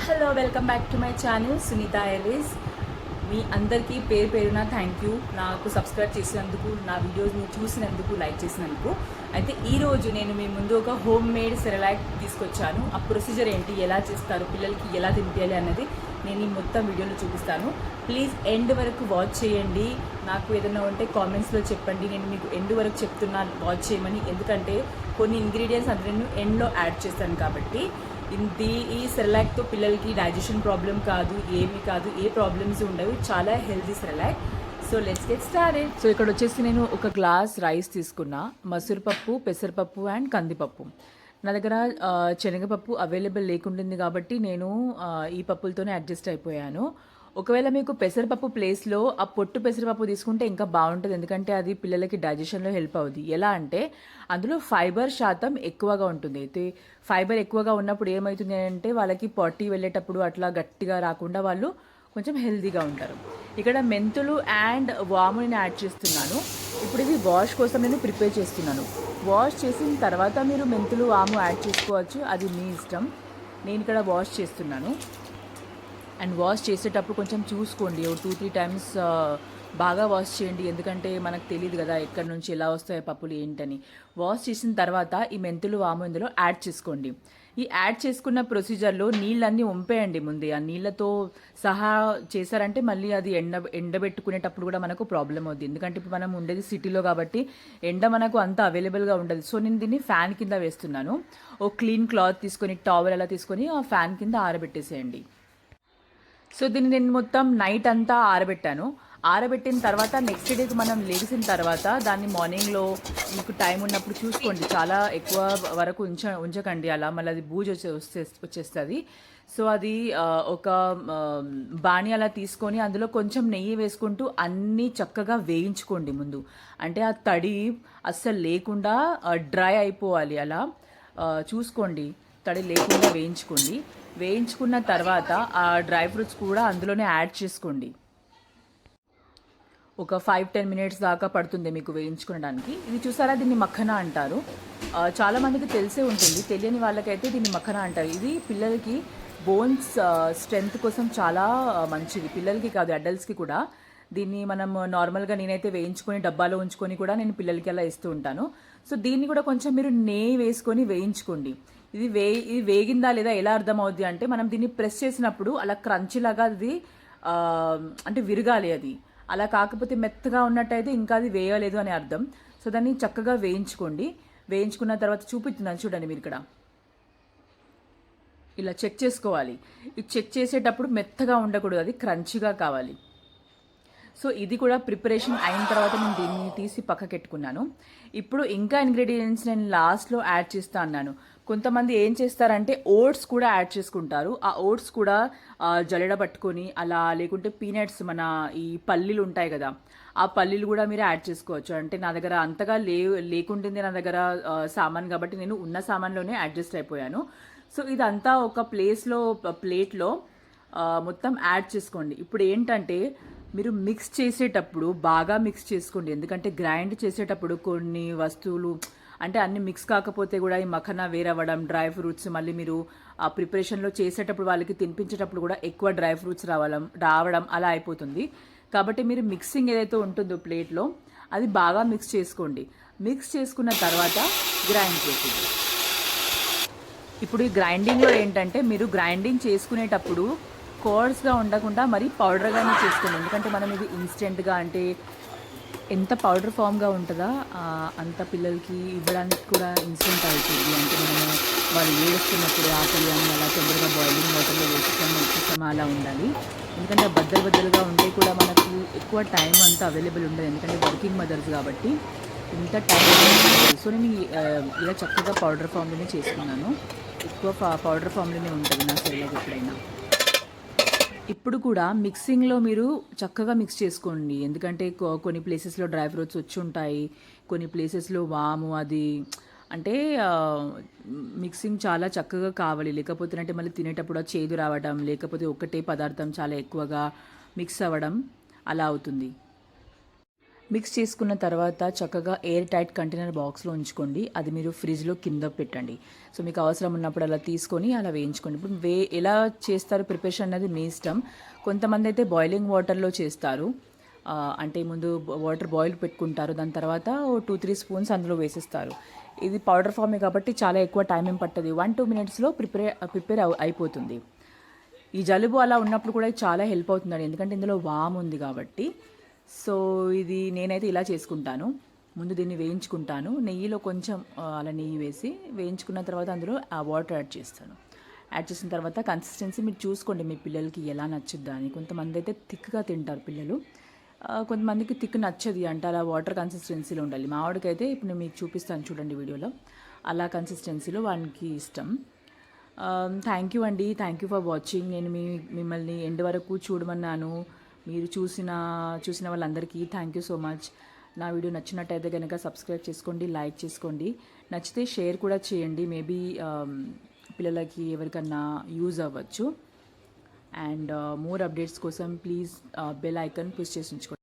Hello, welcome back to my channel Sunitha ఎర్వేస్. మీ అందరికీ పేరు పేరున థ్యాంక్ యూ. నాకు సబ్స్క్రైబ్ చేసినందుకు, నా వీడియోస్ని చూసినందుకు, లైక్ చేసినందుకు. అయితే ఈరోజు నేను మీ ముందు ఒక హోమ్ మేడ్ సెరలాక్ తీసుకొచ్చాను. ఆ ప్రొసీజర్ ఏంటి, ఎలా చేస్తారు, పిల్లలకి ఎలా తినిపించాలి అన్నది నేను ఈ మొత్తం వీడియోలో చూపిస్తాను. ప్లీజ్ ఎండ్ వరకు వాచ్ చేయండి. నాకు ఏదైనా ఉంటే కామెంట్స్లో చెప్పండి. నేను మీకు ఎండ్ వరకు చెప్తున్నాను వాచ్ చేయమని, ఎందుకంటే కొన్ని ఇంగ్రీడియంట్స్ అందులో నేను ఎండ్లో యాడ్ చేస్తాను కాబట్టి. ఈ సెరలాక్తో పిల్లలకి డైజెషన్ ప్రాబ్లం కాదు, ఏమీ కాదు, ఏ ప్రాబ్లమ్స్ ఉండవు. చాలా healthy Cerelac. So let's get started. So ఇక్కడ వచ్చేసి నేను ఒక గ్లాస్ రైస్ తీసుకున్నా, మసూరపప్పు, పెసరపప్పు అండ్ కందిపప్పు. నా దగ్గర శనగపప్పు అవైలబుల్ లేకుంటుంది కాబట్టి నేను ఈ పప్పులతోనే అడ్జస్ట్ అయిపోయాను. ఒకవేళ మీకు పెసరపప్పు ప్లేస్లో ఆ పొట్టు పెసరపప్పు తీసుకుంటే ఇంకా బాగుంటుంది, ఎందుకంటే అది పిల్లలకి డైజెషన్లో హెల్ప్ అవుతుంది. ఎలా అంటే అందులో ఫైబర్ శాతం ఎక్కువగా ఉంటుంది. అయితే ఫైబర్ ఎక్కువగా ఉన్నప్పుడు ఏమవుతుంది అంటే వాళ్ళకి పొట్టి వెళ్ళేటప్పుడు అట్లా గట్టిగా రాకుండా వాళ్ళు కొంచెం హెల్తీగా ఉంటారు. ఇక్కడ మెంతులు అండ్ వాముని యాడ్ చేస్తున్నాను. ఇప్పుడు ఇది వాష్ కోసం నేను ప్రిపేర్ చేస్తున్నాను. వాష్ చేసిన తర్వాత మీరు మెంతులు వాము యాడ్ చేసుకోవచ్చు, అది మీ ఇష్టం. నేను ఇక్కడ వాష్ చేస్తున్నాను. అండ్ వాష్ చేసేటప్పుడు కొంచెం చూసుకోండి, 2-3 టైమ్స్ బాగా వాష్ చేయండి, ఎందుకంటే మనకు తెలియదు కదా ఎక్కడి నుంచి ఎలా వస్తాయి పప్పులు ఏంటని. వాష్ చేసిన తర్వాత ఈ మెంతులు వాము ఇందులో యాడ్ చేసుకోండి. ఈ యాడ్ చేసుకున్న ప్రొసీజర్లో నీళ్ళన్నీ వంపేయండి ముందే. ఆ నీళ్ళతో సహా చేశారంటే మళ్ళీ అది ఎండబెట్టుకునేటప్పుడు కూడా మనకు ప్రాబ్లం అవుతుంది, ఎందుకంటే ఇప్పుడు మనం ఉండేది సిటీలో కాబట్టి ఎండ మనకు అంత అవైలబుల్గా ఉండదు. సో నేను దీన్ని ఫ్యాన్ కింద వేస్తున్నాను. ఓ క్లీన్ క్లాత్ తీసుకొని, టవల్ అలా తీసుకొని ఆ ఫ్యాన్ కింద ఆరబెట్టేసేయండి. సో దీన్ని నేను మొత్తం నైట్ అంతా ఆరబెట్టాను. ఆరబెట్టిన తర్వాత నెక్స్ట్ డేకి మనం లేచిన తర్వాత దాన్ని మార్నింగ్లో మీకు టైం ఉన్నప్పుడు చూసుకోండి. చాలా ఎక్కువ వరకు ఉంచకండి, అలా మళ్ళీ అది బూజు వచ్చేస్తుంది. సో అది ఒక బాణి అలా తీసుకొని అందులో కొంచెం నెయ్యి వేసుకుంటూ అన్నీ చక్కగా వేయించుకోండి ముందు. అంటే ఆ తడి అస్సలు లేకుండా డ్రై అయిపోవాలి, అలా చూసుకోండి. తడి లేకుండా వేయించుకోండి. వేయించుకున్న తర్వాత ఆ డ్రై ఫ్రూట్స్ కూడా అందులోనే యాడ్ చేసుకోండి. ఒక 5-10 మినిట్స్ దాకా పడుతుంది మీకు వేయించుకోవడానికి. ఇది చూసారా, దీన్ని మఖనా అంటారు. చాలామందికి తెలిసే ఉంటుంది, తెలియని వాళ్ళకైతే దీన్ని మఖనా అంటారు. ఇది పిల్లలకి బోన్స్ స్ట్రెంగ్త్ కోసం చాలా మంచిది, పిల్లలకి కాదు అడల్ట్స్కి కూడా. దీన్ని మనం నార్మల్గా నేనైతే వేయించుకొని డబ్బాలో ఉంచుకొని కూడా నేను పిల్లలకి అలా ఇస్తూ ఉంటాను. సో దీన్ని కూడా కొంచెం మీరు నెయ్యి వేసుకొని వేయించుకోండి. ఇది వేగిందా లేదా ఎలా అర్థమవుద్ది అంటే మనం దీన్ని ప్రెస్ చేసినప్పుడు అలా క్రంచిలాగా అది అంటే విరగాలి. అది అలా కాకపోతే మెత్తగా ఉన్నట్టయితే ఇంకా అది వేయలేదు అని అర్థం. సో దాన్ని చక్కగా వేయించుకోండి. వేయించుకున్న తర్వాత చూపిస్తున్నాను చూడండి, మీరు ఇక్కడ ఇలా చెక్ చేసుకోవాలి. ఇది చెక్ చేసేటప్పుడు మెత్తగా ఉండకూడదు, అది క్రంచిగా కావాలి. సో ఇది కూడా ప్రిపరేషన్ అయిన తర్వాత నేను దీన్ని తీసి పక్కకెట్టుకున్నాను. ఇప్పుడు ఇంకా ఇంగ్రీడియంట్స్ నేను లాస్ట్లో యాడ్ చేస్తా అన్నాను. కొంతమంది ఏం చేస్తారంటే ఓట్స్ కూడా యాడ్ చేసుకుంటారు. ఆ ఓట్స్ కూడా జల్లెడ పట్టుకొని అలా, లేకుంటే పీనట్స్, మన ఈ పల్లీలు ఉంటాయి కదా, ఆ పల్లీలు కూడా మీరు యాడ్ చేసుకోవచ్చు. అంటే నా దగ్గర అంతగా లేకుంటుంది నా దగ్గర సామాన్, కాబట్టి నేను ఉన్న సామాన్లోనే అడ్జస్ట్ అయిపోయాను. సో ఇదంతా ఒక ప్లేట్లో మొత్తం యాడ్ చేసుకోండి. ఇప్పుడు ఏంటంటే మీరు మిక్స్ చేసేటప్పుడు బాగా మిక్స్ చేసుకోండి, ఎందుకంటే గ్రైండ్ చేసేటప్పుడు కొన్ని వస్తువులు అంటే అన్ని మిక్స్ కాకపోతే కూడా ఈ మఖనా వేరవ్వడం, డ్రై ఫ్రూట్స్ మళ్ళీ మీరు ఆ ప్రిపరేషన్లో చేసేటప్పుడు వాళ్ళకి తినిపించేటప్పుడు కూడా ఎక్కువ డ్రై ఫ్రూట్స్ రావడం అలా అయిపోతుంది. కాబట్టి మీరు మిక్సింగ్ ఏదైతే ఉంటుందో ప్లేట్లో అది బాగా మిక్స్ చేసుకోండి. మిక్స్ చేసుకున్న తర్వాత గ్రైండ్ చేయండి. ఇప్పుడు ఈ గ్రైండింగ్లో ఏంటంటే మీరు గ్రైండింగ్ చేసుకునేటప్పుడు కోర్స్గా ఉండకుండా మరి పౌడర్గానే చేసుకోండి, ఎందుకంటే మనం ఇది ఇన్స్టెంట్గా అంటే ఎంత పౌడర్ ఫామ్గా ఉంటుందా అంత పిల్లలకి ఇవ్వడానికి కూడా ఇన్స్టెంట్ అవుతుంది. అంటే మనము వాళ్ళు ఏడుస్తున్నప్పుడు ఆకలి అని అలా తొందరగా బాయిలింగ్ వాటర్లో వేసుకొని అలా ఉండాలి, ఎందుకంటే బద్దలుగా ఉంటే కూడా మనకు ఎక్కువ టైం అంతా అవైలబుల్ ఉండదు, ఎందుకంటే వర్కింగ్ మదర్స్ కాబట్టి ఇంత టైం. సో నేను ఇలా చక్కగా పౌడర్ ఫామ్లోనే చేసుకున్నాను. ఎక్కువ పౌడర్ ఫామ్లోనే ఉంటుంది నా సెరలాక్ ఎప్పుడైనా. ఇప్పుడు కూడా మిక్సింగ్లో మీరు చక్కగా మిక్స్ చేసుకోండి, ఎందుకంటే కొన్ని ప్లేసెస్లో డ్రై ఫ్రూట్స్ వచ్చి ఉంటాయి, కొన్ని ప్లేసెస్లో వాము అది అంటే మిక్సింగ్ చాలా చక్కగా కావాలి. లేకపోతే అంటే మళ్ళీ తినేటప్పుడు చేదు రావడం, లేకపోతే ఒకటే పదార్థం చాలా ఎక్కువగా మిక్స్ అవ్వడం అలా అవుతుంది. మిక్స్ చేసుకున్న తర్వాత చక్కగా ఎయిర్ టైట్ కంటైనర్ బాక్స్లో ఉంచుకోండి. అది మీరు ఫ్రిడ్జ్లో కింద పెట్టండి. సో మీకు అవసరం ఉన్నప్పుడు అలా తీసుకొని అలా వేయించుకోండి. ఇప్పుడు ఎలా చేస్తారు ప్రిపరేషన్ అనేది మీ ఇష్టం. కొంతమంది అయితే బాయిలింగ్ వాటర్లో చేస్తారు. అంటే ముందు వాటర్ బాయిల్ పెట్టుకుంటారు, దాని తర్వాత 2-3 స్పూన్స్ అందులో వేసేస్తారు. ఇది పౌడర్ ఫామే కాబట్టి చాలా ఎక్కువ టైం ఏం పట్టదు. 1-2 మినిట్స్లో ప్రిపేర్ అయిపోతుంది. ఈ జలుబు అలా ఉన్నప్పుడు కూడా చాలా హెల్ప్ అవుతుందండి, ఎందుకంటే ఇందులో వామ్ ఉంది కాబట్టి. సో ఇది నేనైతే ఇలా చేసుకుంటాను. ముందు దీన్ని వేయించుకుంటాను, నెయ్యిలో కొంచెం అలా నెయ్యి వేసి వేయించుకున్న తర్వాత అందులో ఆ వాటర్ యాడ్ చేస్తాను. యాడ్ చేసిన తర్వాత కన్సిస్టెన్సీ మీరు చూసుకోండి, మీ పిల్లలకి ఎలా నచ్చుద్దా అని. కొంతమంది అయితే థిక్గా తింటారు పిల్లలు, కొంతమందికి థిక్ నచ్చది అంటే అలా వాటర్ కన్సిస్టెన్సీలో ఉండాలి. మా వాడికైతే ఇప్పుడు నేను మీకు చూపిస్తాను చూడండి వీడియోలో, అలా కన్సిస్టెన్సీలో వానికి ఇష్టం. థ్యాంక్ యూ అండి, థ్యాంక్ యూ ఫర్ వాచింగ్. నేను మిమ్మల్ని ఎండ్ వరకు చూడమన్నాను. మీరు చూసిన వాళ్ళందరికీ థ్యాంక్ యూ సో మచ్. నా వీడియో నచ్చినట్టయితే కనుక సబ్స్క్రైబ్ చేసుకోండి, లైక్ చేసుకోండి, నచ్చితే షేర్ కూడా చేయండి. మేబీ పిల్లలకి ఎవరికన్నా యూజ్ అవ్వచ్చు. అండ్ మోర్ అప్డేట్స్ కోసం ప్లీజ్ బెల్ ఐకాన్ పుష్ చేసి ఉంచుకోండి.